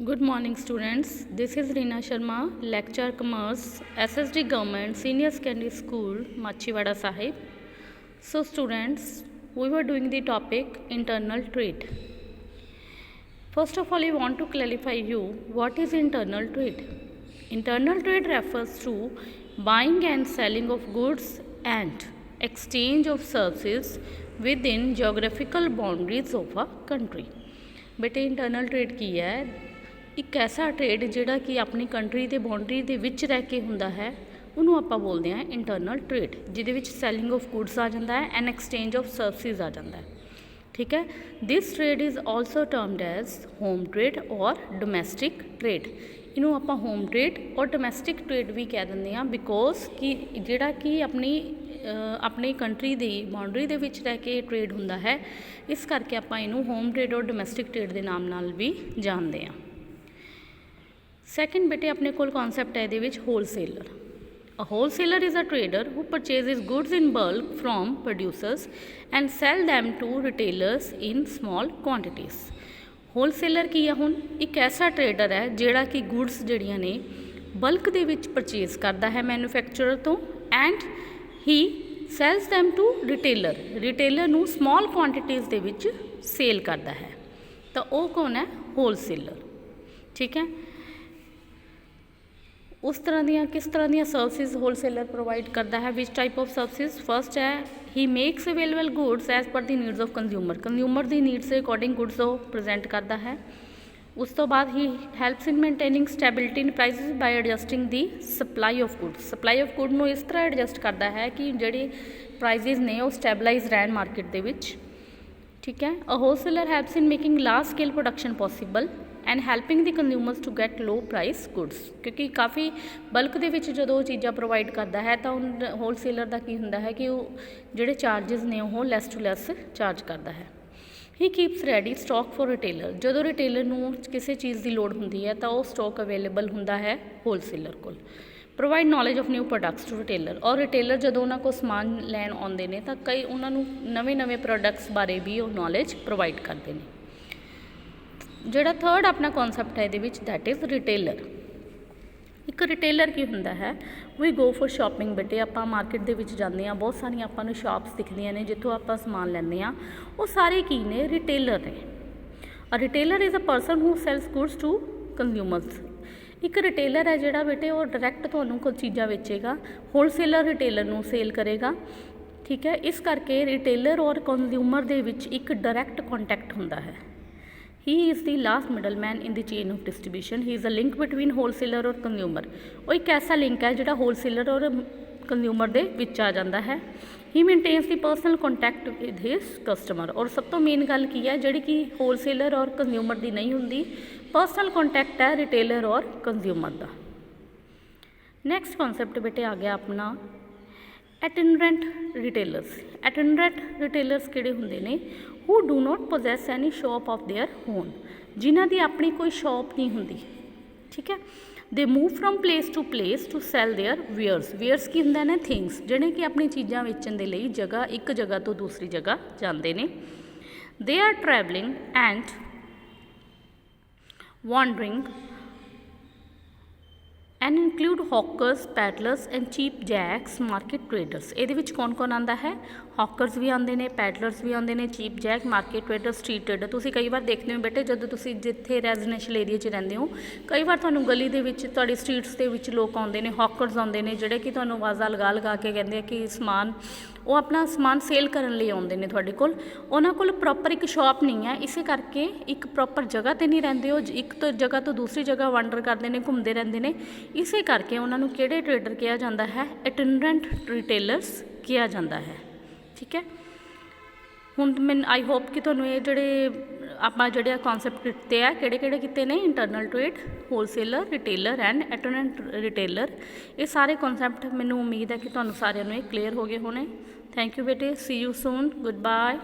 Good morning students. This is Reena Sharma, lecturer commerce, SSD Government Senior Secondary School, Machhiwada Sahib. So students, we were doing the topic internal trade. First of all, I want to clarify you what is internal trade. Internal trade refers to buying and selling of goods and exchange of services within geographical boundaries of a country. बेटे internal trade की है एक ऐसा trade जिहड़ा कि अपनी country के boundary के विच रह के हुंदा है उन्होंने आपां बोलते हैं इंटरनल ट्रेड जिहदे विच सैलिंग ऑफ गुड्स आ जाता है एंड एक्सचेंज ऑफ सर्विसेज आ जाता है। ठीक है, this trade is also termed as home trade और डोमैसटिक ट्रेड। इनू आपां होम ट्रेड और डोमैसटिक ट्रेड भी कह दिंदे हां बिकॉज कि जिहड़ा कि अपनी कंट्री की बाउंड्री दे विच रह के ट्रेड हुंदा है, इस करके आपां इनू होम ट्रेड और डोमैसटिक ट्रेड के नाम नाल भी जानते हैं। सैकेंड बेटे अपने कोल कॉन्सैप्ट है ये wholesaler. A wholesaler is a trader who purchases goods in bulk from producers and sell them to retailers in small quantities. Wholesaler की है हुण एक ऐसा ट्रेडर है जिहड़ा कि गुड्स जिहड़ियां ने बल्क दे विच परचेज करता है मैन्युफैक्चरर तो and he sells them to retailer नू स्मॉल क्वांटिटीज़ दे विच सेल करता है, तो वो कौन है? होलसेलर। ठीक है, उस तरह दियाँ किस तरह दियाँ सर्विसेज होलसेलर प्रोवाइड करता है? Which type of services? First है he makes available goods as per the needs of consumer the needs के अकॉर्डिंग गुड्स वो प्रेजेंट करता है। उस तो बाद he helps in maintaining stability in prices by adjusting the supply of goods. Supply of good नू इस तरह एडजस्ट करता है कि जिहड़े प्राइसिस ने वो स्टैबलाइज रहन मार्केट दे विच। ठीक है, a wholesaler helps in making large scale production possible and helping the consumers to get low price goods. क्योंकि काफ़ी बल्क दे विच जो चीज़ां प्रोवाइड करता है तो होलसेलर का की हुंदा है कि वो जिहड़े चार्जिज ने वो लैस टू लैस चार्ज करता है। He keeps ready stock for retailer. जो रिटेलर नूं किसी चीज़ की लोड़ हुंदी है तो वो स्टॉक अवेलेबल हुंदा है होलसेलर कोल। Provide knowledge of new products to retailer. और रिटेलर जो उन्होंने को समान लैन आते हैं तो कई उन्होंने नवे नवे प्रोडक्ट्स बारे भी वो नॉलेज प्रोवाइड करते हैं। जोड़ा थर्ड अपना कॉन्सैप्ट है ये दैट इज़ रिटेलर। एक रिटेलर की हुंदा है वी गो फॉर शॉपिंग। बेटे आपां मार्केट दे विच जांदे हां, बहुत सारियां आपां नूं शॉप्स दिखदियां ने जित्थों आपां समान लैंदे हां, वो सारे की ने रिटेलर ने। A retailer is a person who sells goods to consumers. एक रिटेलर है जिहड़ा बेटे वो डायरैक्ट तुहानूं कोई चीज़ां वेचेगा, होलसेलर रिटेलर नूं सेल करेगा। ठीक है, इस करके रिटेलर और कंज्यूमर दे विच एक डायरैक्ट कॉन्टैक्ट हुंदा है। He is the last middle man in the chain of distribution. He is a link between wholesaler और कंज्यूमर। वो एक ऐसा लिंक है जिहड़ा होलसेलर और कंज्यूमर दे विच आ जाता है। He maintains the personal contact with his customer. और सब तो मेन गल की है जिहड़ी कि होलसेलर और कंज्यूमर की नहीं हुंदी, पर्सनल कॉन्टैक्ट है रिटेलर और कंज्यूमर का। नैक्सट कॉन्सैप्ट बेटे आ गया अपना एटेंडेंट रिटेलर्स। एटेंडेंट रिटेलर्स किहड़े हुंदे ने? Who do not possess any shop of their own. जिन्हां दी अपनी कोई शॉप नहीं हुंदी। ठीक है, they move from place to sell their wares. Wares की हुंदा ने? थिंग्स, जिहड़े कि अपनी चीज़ां वेचण दे लई एक जगह तो दूसरी जगह जांदे ने। They are travelling and wandering and include hawkers, peddlers and cheap jacks market traders. ये कौन कौन आता है? हॉकर्स भी आते हैं, पैडलर्स भी आते हैं, cheap jack, market trader, street trader. तुसीं कई बार देखते हो बेटे जो तुसीं जिथे रेजिडेंशियल एरिया च रहिंदे हो, कई बार तुहानूं गली दे विच तुहाडी स्ट्रीट्स दे विच लोग आते हैं, हॉकर्स आते हैं जिहड़े कि तुहानूं आवाज़ां लगा के कहते हैं कि समान वो अपना समान सेल करन लई आउंदे ने तुहाडे कोल। उन्हां कोल प्रॉपर एक शॉप नहीं है, इस करके एक प्रॉपर जगह ते नहीं रहिंदे, वो एक तो जगह तो दूसरी जगह वंडर करते हैं, घूमते रहते हैं। इस करके उन्होंने किहड़े ट्रेडर कहा जाता है? अटेंडेंट रिटेलर्स कहा जाता है। ठीक है, हुण मैं आई होप कि तुहानूं ये जिहड़े आपां जिहड़े कॉन्सैप्ट किते हैं किहड़े किते ने? Internal trade, wholesaler, retailer and attendant retailer. ये सारे कॉन्सैप्ट मैनूं उम्मीद है कि तुहानूं सारिआं नूं क्लीयर हो गए होने। थैंक यू बेटे, सी यू सून, गुड बाय।